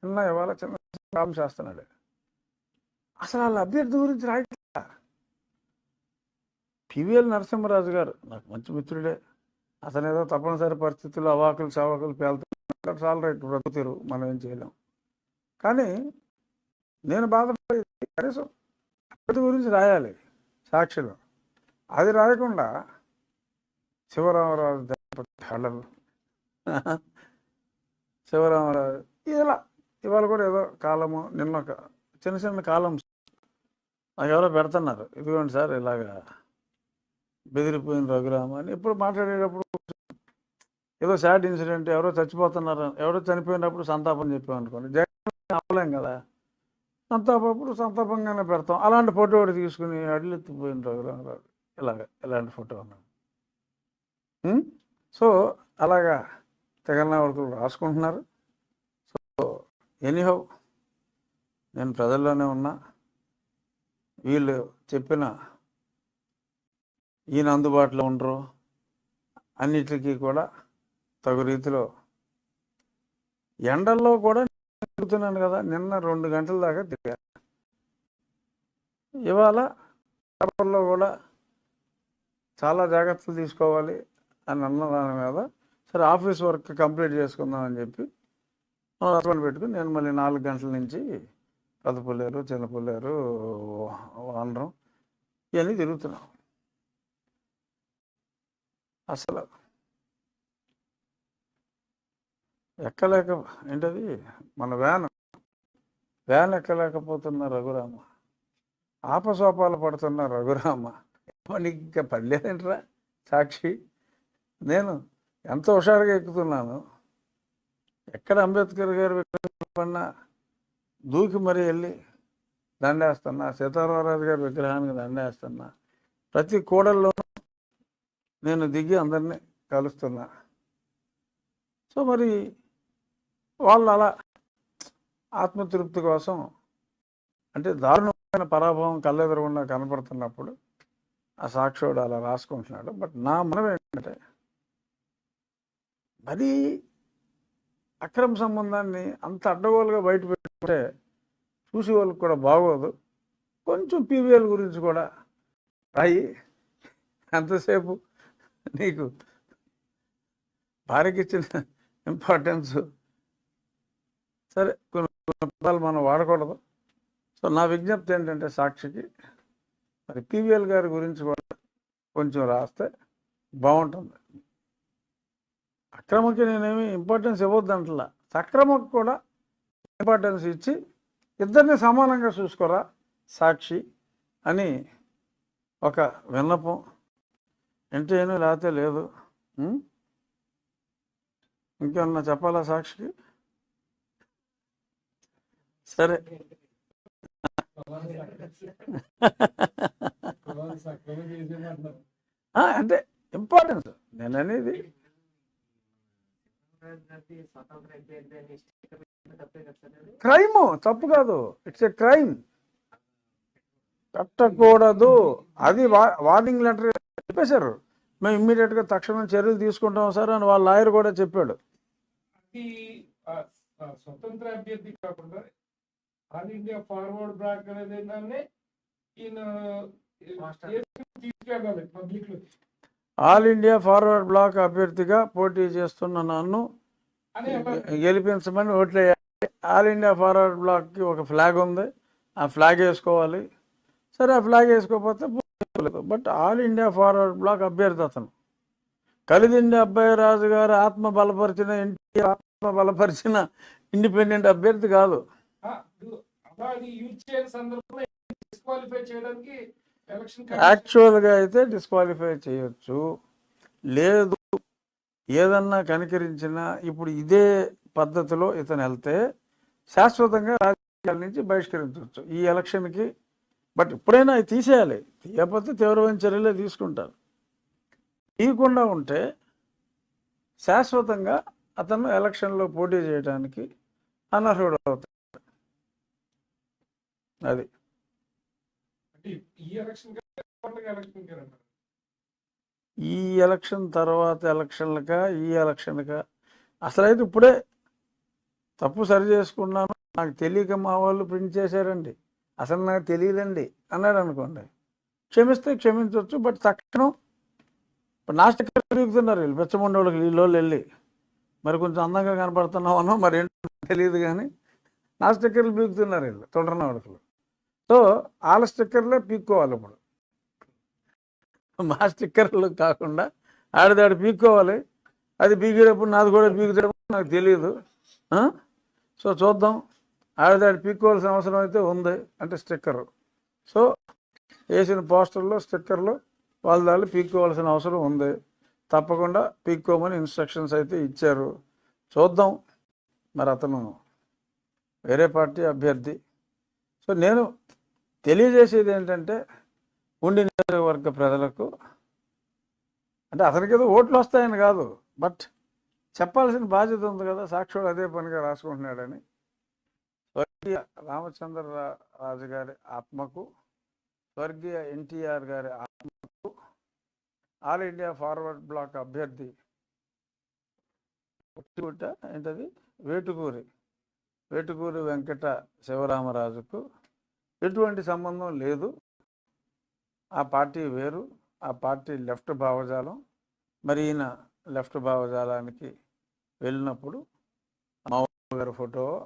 చిన్న ఇవాళ చిన్న కాలం చేస్తున్నాడు. అసలు వాళ్ళ అభ్యర్థి గురించి రాయట్లా. పివిఎల్ నరసింహరాజు గారు నాకు మంచి మిత్రుడే. అతను ఏదో తప్పనిసరి పరిస్థితుల్లో అవాకులు సవాకులు పేలుతున్నారు. చాలా రైట్, బ్రతుకుతీరు, మనం ఏం చేయలేం. కానీ నేను బాధపడేది కనీసం అభ్యర్థి గురించి రాయాలి సాక్షిలో. అది రాయకుండా శివరామరాజు దళాలు శివరామరాజు ఇలా ఇవాళ కూడా ఏదో కాలము నిన్న ఒక చిన్న చిన్న కాలమ్స్ నాకు ఎవరో పెడుతున్నారు. ఇదిగోండి సార్ ఇలాగా బెదిరిపోయిన రఘురామ అని. ఇప్పుడు మాట్లాడేటప్పుడు ఏదో సాడ్ ఇన్సిడెంట్, ఎవరో చచ్చిపోతున్నారు, ఎవరో చనిపోయినప్పుడు సంతాపం చెప్పామనుకోండి, జగన్ అవ్వలేం కదా, సంతాపప్పుడు సంతాపంగానే పెడతాం. అలాంటి ఫోటో ఒకటి తీసుకుని అడిలెత్తిపోయిన రఘురామరావు ఇలాంటి ఫోటో ఉన్నాడు. సో అలాగా తెగలనా వరకు రాసుకుంటున్నారు. సో ఎనీహౌ నేను ప్రజల్లోనే ఉన్నా. వీళ్ళు చెప్పిన ఈయన అందుబాటులో ఉండరు, అన్నిటికీ కూడా తగు రీతిలో ఎండల్లో కూడా తిరుగుతున్నాను కదా. నిన్న 2 గంటల దాకా తిరిగాను. ఇవాళ పేపర్లో కూడా చాలా జాగ్రత్తలు తీసుకోవాలి అని అన్న దాని మీద సరే ఆఫీస్ వర్క్ కంప్లీట్ చేసుకుందామని చెప్పి హస్బెండ్ పెట్టుకుని నేను మళ్ళీ 4 గంటల నుంచి పెద్దపుల్లేరు, చిన్నపుల్లేరు, వానరం ఇవన్నీ తిరుగుతున్నాం. అసలు ఎక్కలేక ఏంటది మన వ్యాన్ ఎక్కలేకపోతున్న రఘురామ, ఆపసోపాలు పడుతున్న రఘురామ. నీకు ఇంకా పడలేదేంట్రా సాక్షి? నేను ఎంతో హుషారుగా ఎక్కుతున్నాను. ఎక్కడ అంబేద్కర్ గారు విగ్రహం దూకి మరీ వెళ్ళి దండేస్తున్నా, సీతారామరాజు గారి విగ్రహానికి దండేస్తున్నా, ప్రతి కూడల్లోనూ నేను దిగి అందరినీ కలుస్తున్నా. సో మరి వాళ్ళు అలా ఆత్మతృప్తి కోసం అంటే దారుణమైన పరాభవం కళ్ళెదురుగుండా కనపడుతున్నప్పుడు ఆ సాక్షుడు అలా రాసుకుంటున్నాడు. బట్ నా మనం ఏంటంటే మరీ అక్రమ సంబంధాన్ని అంత అడ్డగోలుగా బయట పెట్టుకుంటే చూసే వాళ్ళకి కూడా బాగోదు. కొంచెం పీవీఎల్ గురించి కూడా రాయి. ఎంతసేపు నీకు భార్యకి ఇచ్చిన ఇంపార్టెన్స్ సరే కొన్ని పదాలు మనం వాడకూడదు. సో నా విజ్ఞప్తి ఏంటంటే సాక్షికి మరి పీవీఎల్ గారి గురించి కూడా కొంచెం రాస్తే బాగుంటుంది. అక్రమకి నేనేమి ఇంపార్టెన్స్ ఇవ్వద్దంటలా, సక్రమకు కూడా ఇంపార్టెన్స్ ఇచ్చి ఇద్దరిని సమానంగా చూసుకోరా సాక్షి అని ఒక విన్నపం. ఏంటేను లేకపోతే లేదు. ఇంకేమన్నా చెప్పాలా సాక్షికి? సరే అంటే ఇంపార్టెన్స్ నేను అనేది క్రైమ్ తప్పు కాదు, ఇట్స్ ఎ క్రైమ్. కట్టకూడదు. అది వార్నింగ్ లెటర్ చెప్పేశారు. మేము ఇమ్మీడియట్గా తక్షణం చర్యలు తీసుకుంటాం సార్ అని వాళ్ళ లాయర్ కూడా చెప్పాడు. స్వతంత్ర అభ్యర్థి కాకుండా ఆల్ ఇండియా ఫార్వర్డ్ బ్లాక్ అనేది ఏంటంటే ఈయన తీసుకెళ్ళాలి పబ్లిక్ లో. ఆల్ ఇండియా ఫార్వర్డ్ బ్లాక్ అభ్యర్థిగా పోటీ చేస్తున్న నన్ను గెలిపించమని ఓట్లేయాలి. ఆల్ ఇండియా ఫార్వర్డ్ బ్లాక్కి ఒక ఫ్లాగ్ ఉంది, ఆ ఫ్లాగ్ వేసుకోవాలి. సరే ఆ ఫ్లాగ్ వేసుకోకపోతే but all India forward bloc అభ్యర్థి అతను. కలిదిండి అబ్బాయి రాజు గారు ఆత్మ బలపరిచిన ఇండిపెండెంట్ అభ్యర్థి కాదు. యాక్చువల్గా అయితే డిస్క్వాలిఫై చేయొచ్చు. లేదు ఏదన్నా కనికరించినా ఇప్పుడు ఇదే పద్ధతిలో ఇతను వెళ్తే శాశ్వతంగా రాజకీయాల నుంచి బహిష్కరించవచ్చు ఈ ఎలక్షన్కి. బట్ ఇప్పుడైనా అవి తీసేయాలి. తీయకపోతే తీవ్రమైన చర్యలే తీసుకుంటారు. తీయకుండా ఉంటే శాశ్వతంగా అతను ఎలక్షన్లో పోటీ చేయడానికి అనర్హుడు అవుతాడు. అది ఈ ఎలక్షన్ తర్వాత ఎలక్షన్లకా ఈ ఎలక్షన్కా అసలైతే ఇప్పుడే తప్పు సరి చేసుకున్నాను, నాకు తెలియక మా వాళ్ళు ప్రింట్ చేశారండి, అసలు నాకు తెలియదండి అన్నాడు అనుకోండి, క్షమిస్తే క్షమించవచ్చు. బట్ తక్షణం ఇప్పుడు నా స్టిక్కర్ తిరుగుతున్నారు వీళ్ళు పెచ్చమండోళ్ళకి, వీళ్ళు వెళ్ళి మరి కొంచెం అందంగా కనపడుతున్నావు అన్నో మరి ఏంటో తెలియదు, కానీ నా స్టిక్కర్లు పీకుతున్నారు వీళ్ళు తొండరన వాడుకలు. సో వాళ్ళ స్టిక్కర్లే పీక్కోవాలి. ఇప్పుడు మా స్టిక్కర్లు కాకుండా ఆడిదాడు పీక్కోవాలి. అది పీకేటప్పుడు నాది కూడా పీకుతాడేమో నాకు తెలియదు. సో చూద్దాం, ఆడిదాడు పీక్కోవాల్సిన అవసరం అయితే ఉంది అంటే స్టిక్కరు. సో వేసిన పోస్టర్లో స్టిక్కర్లు వాళ్ళ దాళ్ళు పీక్కోవాల్సిన అవసరం ఉంది. తప్పకుండా పీక్కోమని ఇన్స్ట్రక్షన్స్ అయితే ఇచ్చారు. చూద్దాం, మరి అతను వేరే పార్టీ అభ్యర్థి. సో నేను తెలియజేసేది ఏంటంటే ఉండి నియోజకవర్గ ప్రజలకు, అంటే అతనికి ఏదో ఓట్లు వస్తాయని కాదు, బట్ చెప్పాల్సిన బాధ్యత ఉంది కదా, సాక్షుడు అదే పనిగా రాసుకుంటున్నాడని. స్వర్గీయ రామచంద్రరాజు గారి ఆత్మకు, స్వర్గీయ ఎన్టీఆర్ గారి ఆత్మకు, ఆల్ ఇండియా ఫార్వర్డ్ బ్లాక్ అభ్యర్థి ఏంటది వేటుకూరి వెంకట శివరామరాజుకు ఎటువంటి సంబంధం లేదు. ఆ పార్టీ వేరు, ఆ పార్టీ లెఫ్ట్ భావజాలం. మరి ఈయన లెఫ్ట్ భావజాలానికి వెళ్ళినప్పుడు మా గారి ఫోటో